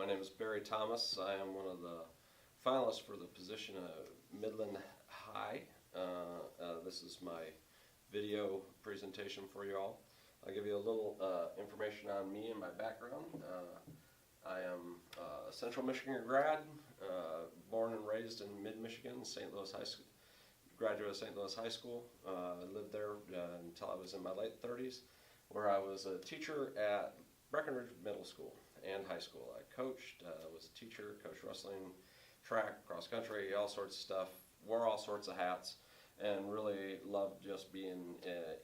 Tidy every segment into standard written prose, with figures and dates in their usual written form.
name is Barry Thomas. I am one of the finalists for the position of Midland High. This is my video presentation for you all. I'll give you a little information on me and my background. I am a Central Michigan grad, born and raised in mid-Michigan, St. Louis High School, graduate of St. Louis High School. I lived there until I was in my late 30s, where I was a teacher at Breckenridge Middle School and high school. I coached, was a teacher, coached wrestling, track, cross country, all sorts of stuff, wore all sorts of hats, and really loved just being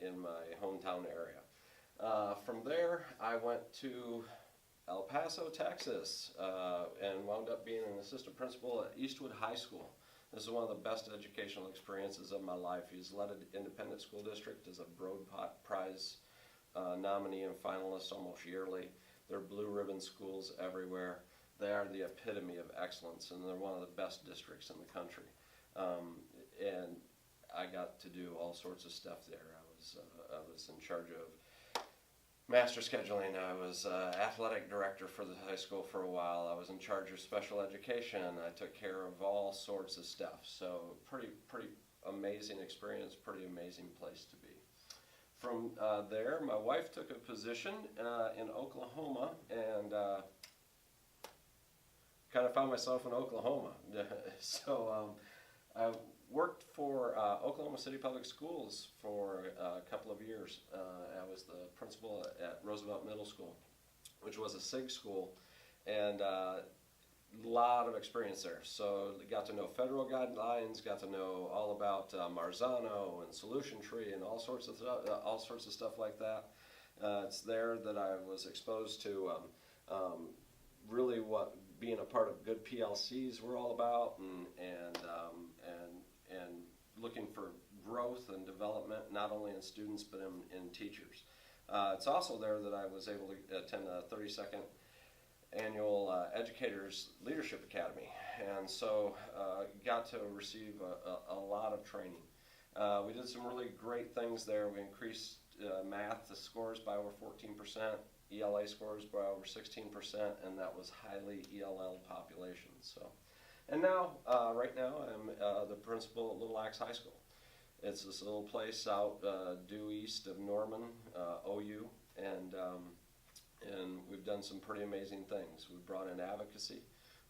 in my hometown area. From there, I went to El Paso, Texas, and wound up being an assistant principal at Eastwood High School. This is one of the best educational experiences of my life. He's led an independent school district as a Broad Prize nominee and finalist almost yearly. They're blue ribbon schools everywhere. They are the epitome of excellence, and they're one of the best districts in the country. And I got to do all sorts of stuff there. I was in charge of master scheduling. I was athletic director for the high school for a while. I was in charge of special education. I took care of all sorts of stuff. So pretty amazing experience, pretty amazing place to be. From there, my wife took a position in Oklahoma, and kind of found myself in Oklahoma. So I worked for Oklahoma City Public Schools for a couple of years. I was the principal at Roosevelt Middle School, which was a SIG school, and a lot of experience there. So got to know federal guidelines, got to know all about Marzano and Solution Tree and all sorts of stuff like that. It's there that I was exposed to really what being a part of good PLCs were all about, and looking for growth and development, not only in students but in teachers. It's also there that I was able to attend a 32nd annual Educators Leadership Academy, and so got to receive a lot of training. We did some really great things there. We increased math scores by over 14%, ELA scores by over 16%, and that was highly ELL population. So, and now, right now, I'm the principal at Little Axe High School. It's this little place out due east of Norman, OU, and we've done some pretty amazing things. We've brought in advocacy,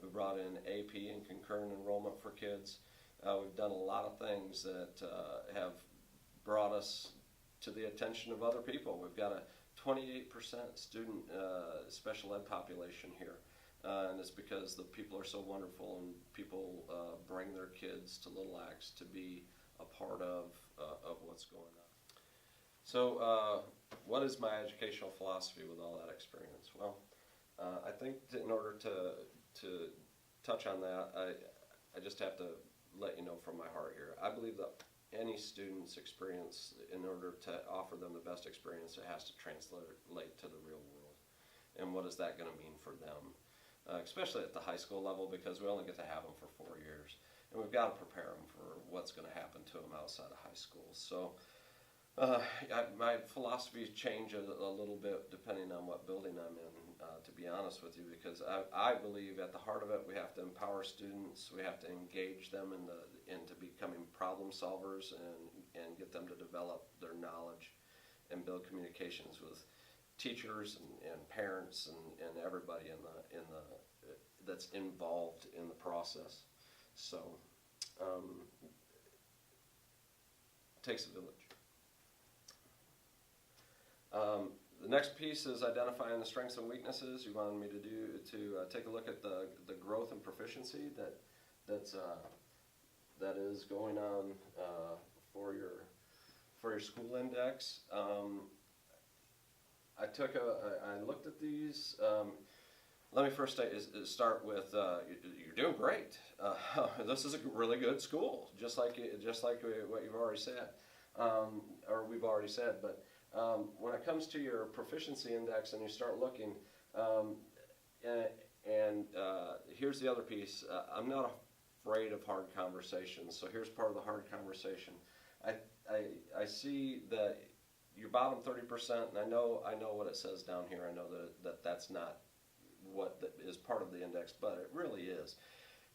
we've brought in AP and concurrent enrollment for kids. We've done a lot of things that have brought us to the attention of other people. We've got a 28% student special ed population here, and it's because the people are so wonderful, and people bring their kids to Little Axe to be a part of what's going on. So what is my educational philosophy with all that experience? Well, I think in order to touch on that, I just have to let you know from my heart here. I believe that any student's experience, in order to offer them the best experience, it has to translate to the real world. And what is that going to mean for them? Especially at the high school level, because we only get to have them for 4 years. And we've got to prepare them for what's going to happen to them outside of high school. So my philosophies change a little bit depending on what building I'm in, to be honest with you, because I believe at the heart of it we have to empower students, we have to engage them into becoming problem solvers and get them to develop their knowledge and build communications with teachers and parents and everybody that's involved in the process. So it takes a village. The next piece is identifying the strengths and weaknesses. You wanted me to take a look at the growth and proficiency that is going on for your school index. I looked at these. Let me first start with you're doing great. This is a really good school, just like what you've already said, or we've already said. But when it comes to your proficiency index and you start looking, here's the other piece. I'm not afraid of hard conversations, so here's part of the hard conversation. I see that your bottom 30%, and I know what it says down here. I know that's not what is part of the index, but it really is.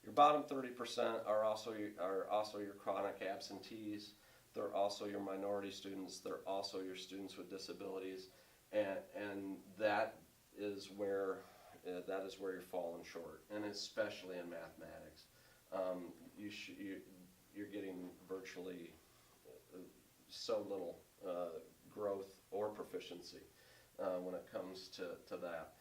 Your bottom 30% are also your chronic absentees. They're also your minority students. They're also your students with disabilities, and that is where you're falling short, and especially in mathematics. You're getting virtually so little growth or proficiency when it comes to that.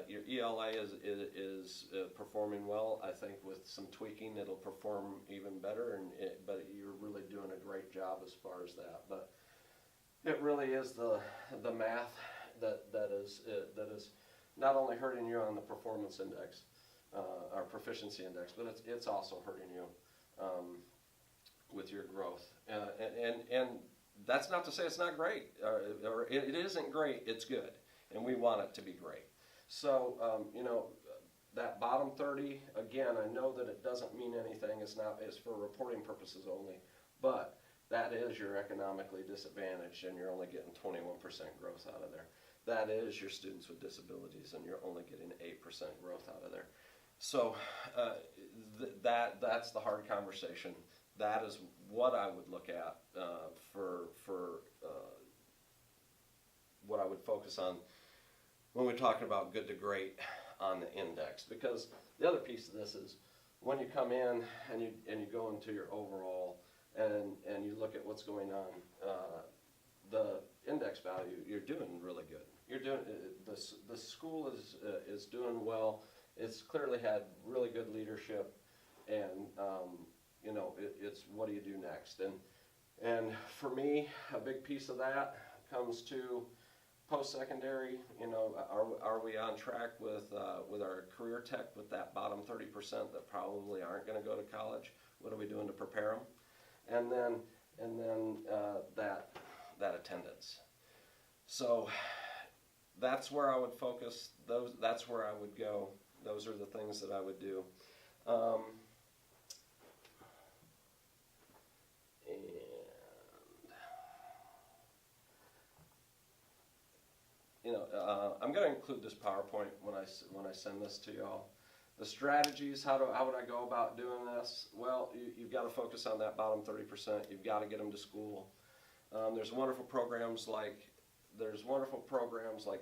Your ELA is performing well. I think with some tweaking, it'll perform even better. But you're really doing a great job as far as that. But it really is the math that is not only hurting you on the performance index, or proficiency index, but it's also hurting you with your growth. And that's not to say it's not great, or it isn't great. It's good, and we want it to be great. So that bottom 30, again, I know that it doesn't mean anything. It's for reporting purposes only, but that is your economically disadvantaged, and you're only getting 21% growth out of there. That is your students with disabilities, and you're only getting 8% growth out of there. So that's the hard conversation. That is what I would look at for what I would focus on when we're talking about good to great on the index. Because the other piece of this is when you come in and you go into your overall and you look at what's going on, the index value, you're doing really good. You're doing the school is doing well. It's clearly had really good leadership, and it's what do you do next? And for me, a big piece of that comes to post-secondary. Are we on track with our career tech, with that bottom 30% that probably aren't going to go to college? What are we doing to prepare them? And then that attendance. So that's where I would focus. That's where I would go. Those are the things that I would do. I'm going to include this PowerPoint when I send this to y'all. The strategies, how would I go about doing this? Well, you've got to focus on that bottom 30%. You've got to get them to school. There's wonderful programs like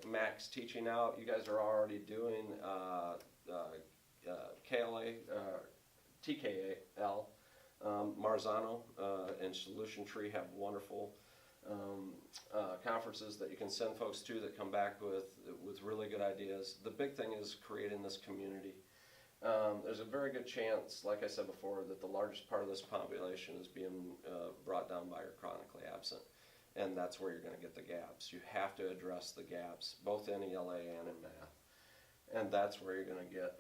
Max Teaching Out. You guys are already doing KLA, TKL. Marzano and Solution Tree have wonderful conferences that you can send folks to that come back with really good ideas. The big thing is creating this community. There's a very good chance, like I said before, that the largest part of this population is being brought down by your chronically absent, and that's where you're going to get the gaps. You have to address the gaps, both in ELA and in math, and that's where you're going to get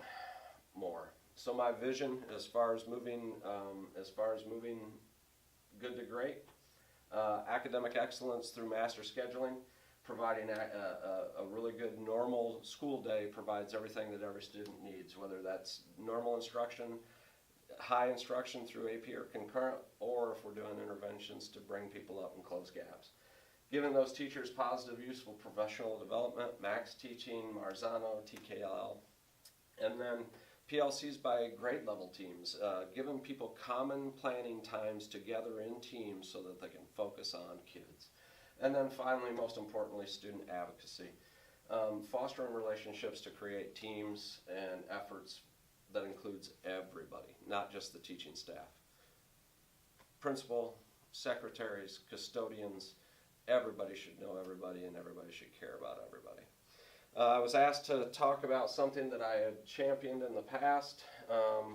more. So my vision, as far as moving good to great, academic excellence through master scheduling, providing a really good normal school day provides everything that every student needs, whether that's normal instruction, high instruction through AP or concurrent, or if we're doing interventions to bring people up and close gaps. Giving those teachers positive, useful professional development, Max Teaching, Marzano, TKL, and then PLCs by grade level teams, giving people common planning times together in teams so that they can focus on kids. And then finally, most importantly, student advocacy. Fostering relationships to create teams and efforts that includes everybody, not just the teaching staff. Principal, secretaries, custodians, everybody should know everybody and everybody should care about everybody. I was asked to talk about something that I had championed in the past.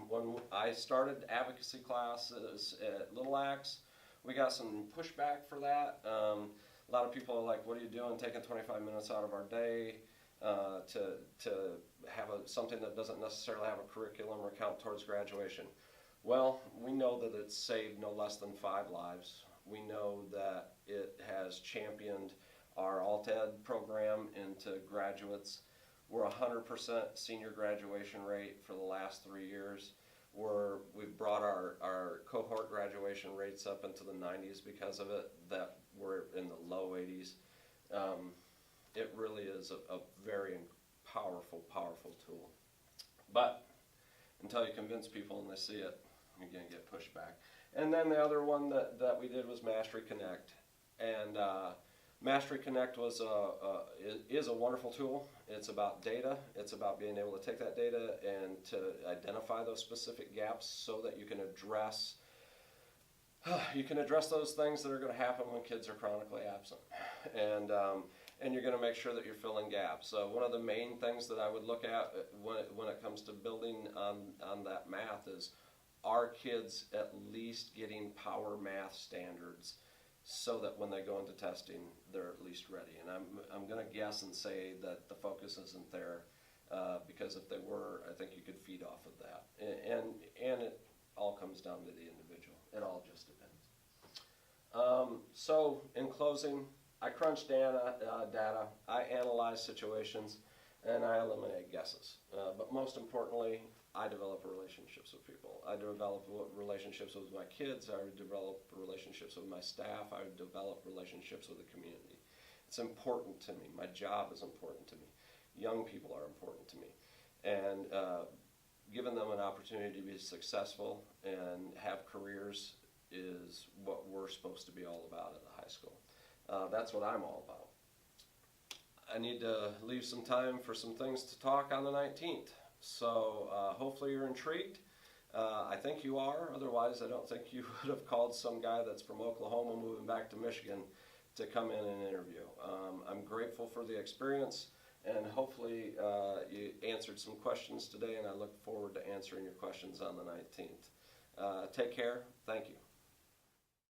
When I started advocacy classes at Little Axe, we got some pushback for that. A lot of people are like, what are you doing taking 25 minutes out of our day to have something that doesn't necessarily have a curriculum or count towards graduation? Well, we know that it's saved no less than 5 lives. We know that it has championed our alt-ed program into graduates. We're 100% senior graduation rate for the last 3 years. We've brought our cohort graduation rates up into the 90s because of it, that we're in the low 80s. It really is a very powerful, powerful tool. But until you convince people and they see it, you're going to get pushback. And then the other one that we did was Mastery Connect. And Mastery Connect is a wonderful tool. It's about data. It's about being able to take that data and to identify those specific gaps so that you can address those things that are going to happen when kids are chronically absent. And you're going to make sure that you're filling gaps. So one of the main things that I would look at when it comes to building on that math is, are kids at least getting power math standards so that when they go into testing, they're at least ready? And I'm going to guess and say that the focus isn't there, because if they were, I think you could feed off of that. And it all comes down to the individual. It all just depends. So in closing, I crunch data, I analyze situations, and I eliminate guesses. But most importantly, I develop relationships with people. I develop relationships with my kids. I develop relationships with my staff. I develop relationships with the community. It's important to me. My job is important to me. Young people are important to me. And giving them an opportunity to be successful and have careers is what we're supposed to be all about at the high school. That's what I'm all about. I need to leave some time for some things to talk on the 19th. So hopefully you're intrigued. I think you are. Otherwise, I don't think you would have called some guy that's from Oklahoma moving back to Michigan to come in and interview. I'm grateful for the experience, and hopefully you answered some questions today, and I look forward to answering your questions on the 19th. Take care. Thank you.